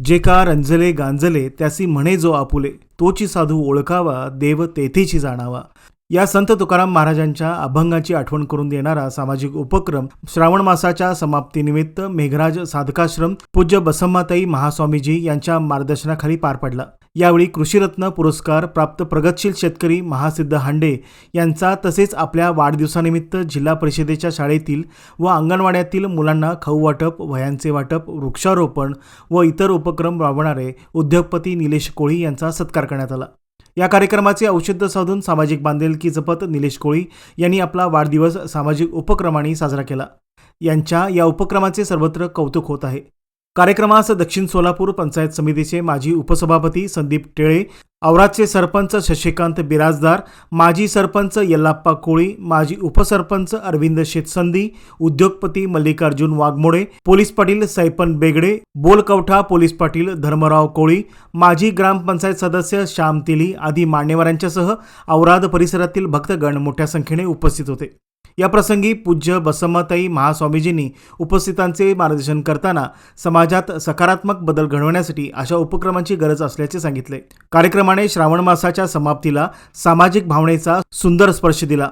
जे का रंजले गांजले त्यासी म्हणे जो आपुले, तोची साधू ओळखावा देव तेथीची जाणावा. या संत तुकाराम महाराजांच्या अभंगाची आठवण करून देणारा सामाजिक उपक्रम श्रावण मासाच्या समाप्तीनिमित्त मेघराज साधकाश्रम पूज्य बसम्माताई महास्वामीजी यांच्या मार्गदर्शनाखाली पार पडला. यावेळी कृषीरत्न पुरस्कार प्राप्त प्रगतशील शेतकरी महासिद्ध हांडे यांचा तसेच आपल्या वाढदिवसानिमित्त जिल्हा परिषदेच्या शाळेतील व अंगणवाड्यातील मुलांना खाऊ वाटप, वह्यांचे वाटप, वृक्षारोपण व इतर उपक्रम राबवणारे उद्योगपती निलेश कोळी यांचा सत्कार करण्यात आला. या कार्यक्रमाचे औचित्य साधून सामाजिक बांधिलकी जपत निलेश कोळी यांनी आपला वाढदिवस सामाजिक उपक्रमांनी साजरा केला. यांच्या या उपक्रमाचे सर्वत्र कौतुक होत आहे. कार्यक्रमास दक्षिण सोलापूर पंचायत समितीचे माजी उपसभापती संदीप टेळे, औरादचे सरपंच शशिकांत बिराजदार, माजी सरपंच यल्लाप्पा कोळी, माजी उपसरपंच अरविंद शेतसंदी, उद्योगपती मल्लिकार्जुन वाघमोडे, पोलीस पाटील सैपन बेगडे, बोलकवठा पोलीस पाटील धर्मराव कोळी, माजी ग्रामपंचायत सदस्य श्याम तिली आदी मान्यवरांच्यासह औराद परिसरातील भक्तगण मोठ्या संख्येने उपस्थित होते. या प्रसंगी पूज्य बसम्माताई महास्वामीजींनी उपस्थितांचे मार्गदर्शन करताना समाजात सकारात्मक बदल घडवण्यासाठी अशा उपक्रमांची गरज असल्याचे सांगितले. कार्यक्रमाने श्रावण मासाच्या समाप्तीला सामाजिक भावनेचा सुंदर स्पर्श दिला.